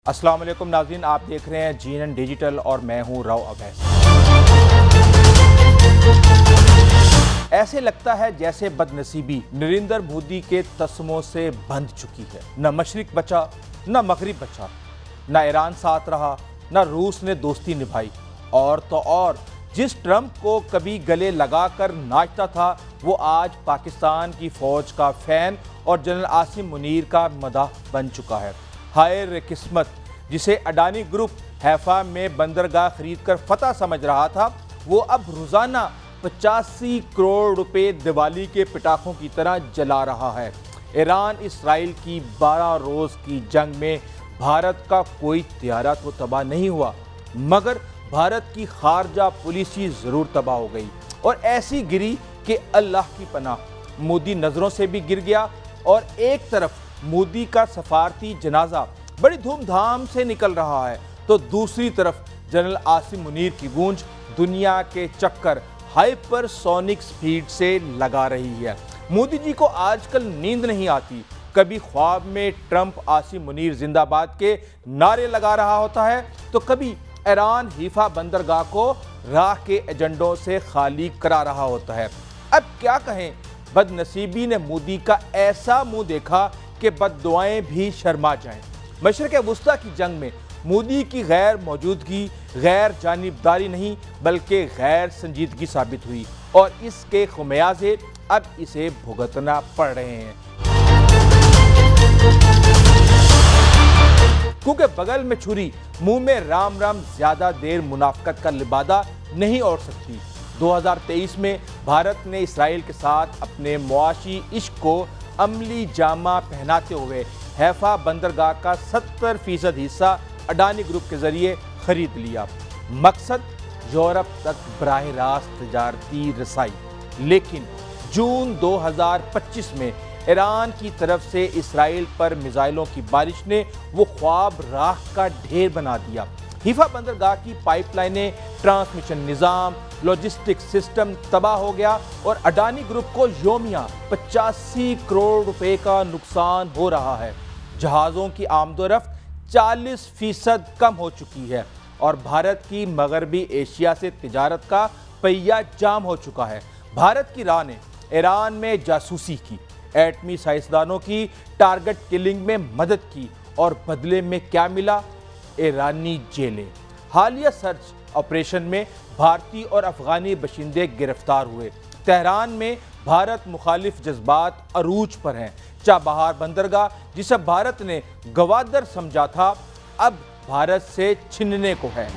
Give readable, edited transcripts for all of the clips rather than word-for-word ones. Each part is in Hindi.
अस्सलाम वालेकुम नाज़रीन, आप देख रहे हैं GNN डिजिटल और मैं हूं राव अवैस। ऐसे लगता है जैसे बदनसीबी नरेंद्र मोदी के तस्मों से बंध चुकी है। न मशरिक बचा, न मगरिब बचा, न ईरान साथ रहा, न रूस ने दोस्ती निभाई। और तो और जिस ट्रंप को कभी गले लगाकर नाचता था वो आज पाकिस्तान की फौज का फैन और जनरल आसिम मुनीर का मदाह बन चुका है। हाय रे किस्मत, जिसे अडानी ग्रुप हैफा में बंदरगाह खरीद कर फतह समझ रहा था वो अब रोजाना 85 करोड़ रुपए दिवाली के पटाखों की तरह जला रहा है। ईरान इसराइल की 12 रोज की जंग में भारत का कोई त्यारा तो तबाह नहीं हुआ, मगर भारत की खारजा पॉलिसी जरूर तबाह हो गई और ऐसी गिरी कि अल्लाह की पनाह मोदी नजरों से भी गिर गया। और एक तरफ मोदी का सफारती जनाजा बड़ी धूमधाम से निकल रहा है तो दूसरी तरफ जनरल आसिम मुनीर की गूंज दुनिया के चक्कर हाइपरसोनिक स्पीड से लगा रही है। मोदी जी को आजकल नींद नहीं आती। कभी ख्वाब में ट्रंप आसिम मुनीर जिंदाबाद के नारे लगा रहा होता है तो कभी ईरान हीफा बंदरगाह को राह के एजेंडों से खाली करा रहा होता है। अब क्या कहें, बदनसीबी ने मोदी का ऐसा मुंह देखा कि बद्दुआएं भी शर्मा जाएं। मशरिक़ वुस्ता की जंग में मोदी की गैर मौजूदगी गैर जानिबदारी नहीं बल्कि गैर संजीदगी साबित हुई और इसके खुमियाजे अब इसे भुगतना पड़ रहे हैं। क्योंकि बगल में छुरी मुंह में राम राम ज्यादा देर मुनाफकत का लिबादा नहीं ओढ़ सकती। 2023 में भारत ने इसराइल के साथ अपने मुआशी इश्क को अमली जामा पहनाते हुए हैफा बंदरगाह का 70% हिस्सा अडानी ग्रुप के जरिए खरीद लिया। मकसद यूरोप तक बराह रास्त तजारती रसाई। लेकिन जून 2025 में ईरान की तरफ से इसराइल पर मिसाइलों की बारिश ने वो ख्वाब राख का ढेर बना दिया। हीफा बंदरगाह की पाइपलाइनें, ट्रांसमिशन निज़ाम, लॉजिस्टिक सिस्टम तबाह हो गया और अडानी ग्रुप को योमिया 85 करोड़ रुपए का नुकसान हो रहा है। जहाज़ों की आमदोरफ्त 40% कम हो चुकी है और भारत की मगरबी एशिया से तिजारत का पहिया जाम हो चुका है। भारत की राह ने ईरान में जासूसी की, एटमी साइंसदानों की टारगेट किलिंग में मदद की और बदले में क्या मिला? ईरानी जेलें। हालिया सर्च ऑपरेशन में भारतीय और अफगानी बशिंदे गिरफ्तार हुए। तेहरान में भारत मुखालिफ जज्बात अरूज पर हैं। चाबहार बंदरगाह जिसे भारत ने गवादर समझा था अब भारत से छिनने को है।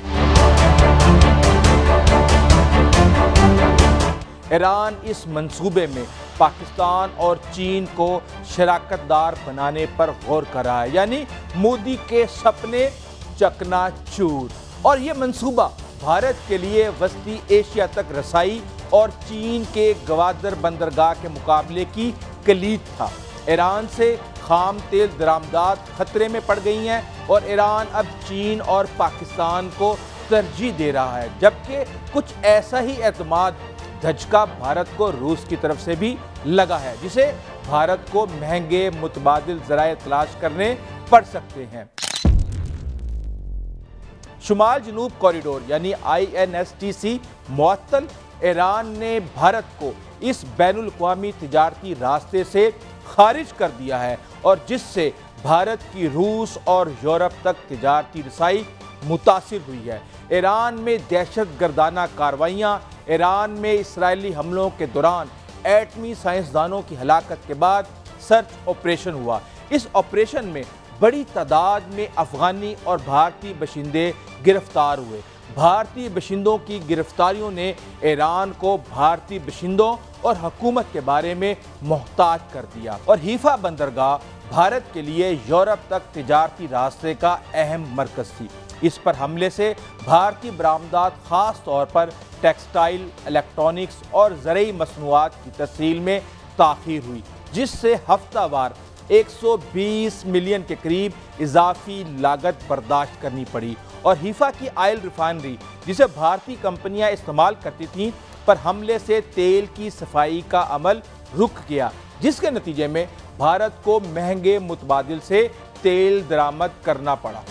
ईरान इस मंसूबे में पाकिस्तान और चीन को शराकतदार बनाने पर गौर कर रहा है, यानी मोदी के सपने चकनाचूर। और ये मंसूबा भारत के लिए वस्ती एशिया तक रसाई और चीन के गवादर बंदरगाह के मुकाबले की कलीद था। ईरान से खाम तेल दरामदात खतरे में पड़ गई हैं और ईरान अब चीन और पाकिस्तान को तरजीह दे रहा है, जबकि कुछ ऐसा ही एतमाद धचका भारत को रूस की तरफ से भी लगा है, जिसे भारत को महंगे मुतबादिल ज़राए तलाश करने पड़ सकते हैं। शुमाल जनूब कॉरिडोर यानी INSTC मुअत्तल। ईरान ने भारत को इस बैनुल अक़वामी तिजारती रास्ते से खारिज कर दिया है और जिससे भारत की रूस और यूरोप तक तिजारती रसाई मुतासिर हुई है। ईरान में दहशत गर्दाना कार्रवाइयाँ, ईरान में इसराइली हमलों के दौरान एटमी साइंसदानों की हलाकत के बाद सर्च ऑपरेशन हुआ। इस ऑपरेशन में बड़ी तादाद में अफगानी और भारतीय बशिंदे गिरफ्तार हुए। भारतीय बशिंदों की गिरफ्तारियों ने ईरान को भारतीय बशिंदों और हुकूमत के बारे में मोहताज कर दिया और हीफा बंदरगाह भारत के लिए यूरोप तक तिजारती रास्ते का अहम मरकज़ थी। इस पर हमले से भारतीय बरामदात ख़ास तौर पर टेक्सटाइल, इलेक्ट्रॉनिक्स और ज़रई मसनूआत की तस्हील में ताख़ीर हुई, जिससे हफ्तावार 120 मिलियन के करीब इजाफी लागत बर्दाश्त करनी पड़ी। और हीफा की ऑयल रिफाइनरी जिसे भारतीय कंपनियां इस्तेमाल करती थीं पर हमले से तेल की सफाई का अमल रुक गया, जिसके नतीजे में भारत को महंगे मुतबादिल से तेल दरामद करना पड़ा।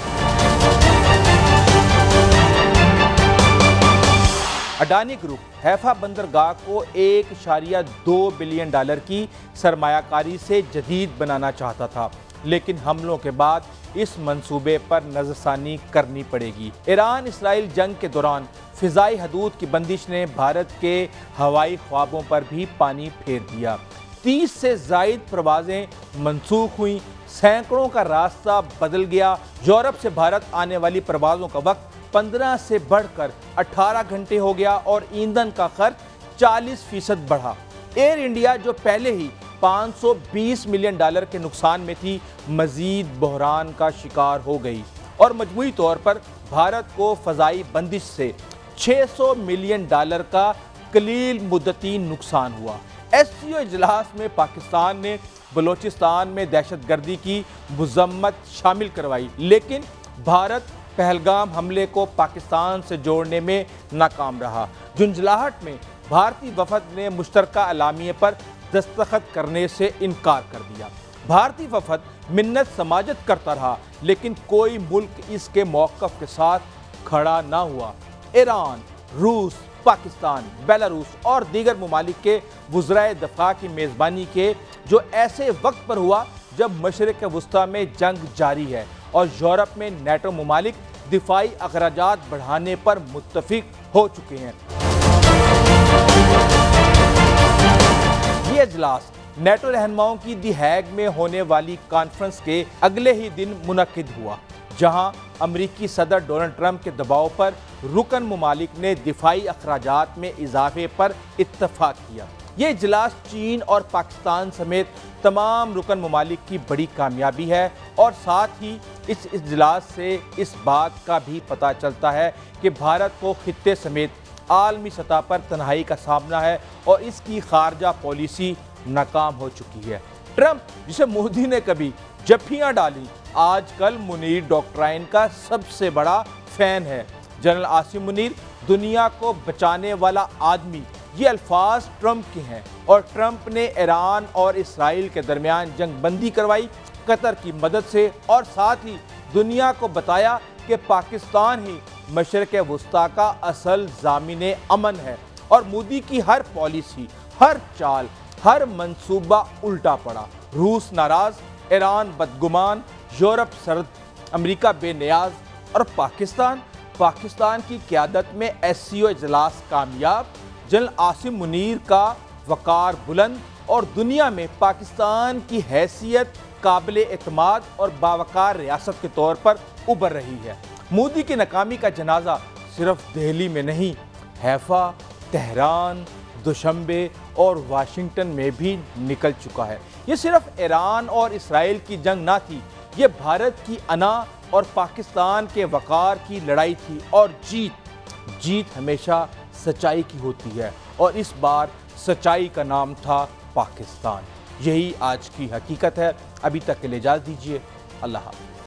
अडानी ग्रुप हैफा बंदरगाह को $1.2 बिलियन की सरमायाकारी से जदीद बनाना चाहता था, लेकिन हमलों के बाद इस मंसूबे पर नजरसानी करनी पड़ेगी। ईरान इसराइल जंग के दौरान फिजाई हदूद की बंदिश ने भारत के हवाई ख्वाबों पर भी पानी फेर दिया। 30 से ज़ायद परवाजें मनसूख हुई, सैकड़ों का रास्ता बदल गया। यूरोप से भारत आने वाली परवाज़ों का वक्त 15 से बढ़कर 18 घंटे हो गया और ईंधन का खर्च 40% बढ़ा। एयर इंडिया जो पहले ही $520 मिलियन के नुकसान में थी, मजीद बहरान का शिकार हो गई और मजमूई तौर पर भारत को फ़ज़ाई बंदिश से $600 मिलियन का कलील मुद्दती नुकसान हुआ। SCO इजलास में पाकिस्तान ने बलोचिस्तान में दहशतगर्दी की मजम्मत शामिल करवाई, लेकिन भारत पहलगाम हमले को पाकिस्तान से जोड़ने में नाकाम रहा। झुंझलाहट में भारतीय वफद ने मुश्तरका अलामिये पर दस्तखत करने से इनकार कर दिया। भारतीय वफद मिन्नत समाजत करता रहा, लेकिन कोई मुल्क इसके मौक़िफ़ के साथ खड़ा ना हुआ। ईरान, रूस, पाकिस्तान, बेलारूस और दीगर ममालिक के वज़राए दफ़ा की मेज़बानी के जो ऐसे वक्त पर हुआ जब मशरिक़ वुस्ता में जंग जारी है और यूरोप में नेटो ममालिक दिफाई अखराजात बढ़ाने पर मुत्तफ़िक हो चुके हैं। ये इजलास नेटो रहनुमाओं की दी हैग में होने वाली कॉन्फ्रेंस के अगले ही दिन मुनक्किद हुआ, जहां अमरीकी सदर डोनाल्ड ट्रंप के दबाव पर रुकन ममालिक ने दिफाई अखराजात में इजाफे पर इत्तफाक किया। ये इजलास चीन और पाकिस्तान समेत तमाम रुकन ममालिक की बड़ी कामयाबी है और साथ ही इस इजलास से इस बात का भी पता चलता है कि भारत को खित्ते समेत आलमी सतह पर तन्हाई का सामना है और इसकी खारजा पॉलिसी नाकाम हो चुकी है। ट्रंप, जिसे मोदी ने कभी जफ्फियाँ डाली, आजकल मुनीर डॉक्ट्राइन का सबसे बड़ा फैन है। जनरल आसिम मुनीर दुनिया को बचाने वाला आदमी, ये अल्फाज ट्रंप के हैं और ट्रंप ने ईरान और इसराइल के दरमियान जंग बंदी करवाई कतर की मदद से और साथ ही दुनिया को बताया कि पाकिस्तान ही मशरिक़ वुस्ता का असल ज़ामिने अमन है और मोदी की हर पॉलिसी, हर चाल, हर मंसूबा उल्टा पड़ा। रूस नाराज़, ईरान बदगुमान, यूरोप सर्द, अमेरिका बेनियाज और पाकिस्तान की क़यादत में SCO इजलास कामयाब। जनरल आसिम मुनीर का वक़ार बुलंद और दुनिया में पाकिस्तान की हैसियत काबिले एतमाद और बावकार रियासत के तौर पर उभर रही है। मोदी की नाकामी का जनाजा सिर्फ दिल्ली में नहीं, हैफा, तेहरान, दुशंबे और वाशिंगटन में भी निकल चुका है। ये सिर्फ ईरान और इसराइल की जंग ना थी, ये भारत की अना और पाकिस्तान के वक़ार की लड़ाई थी और जीत हमेशा सच्चाई की होती है और इस बार सच्चाई का नाम था पाकिस्तान। यही आज की हकीकत है। अभी तक के लिए इजाज़त दीजिए। अल्लाह हाफ़िज़।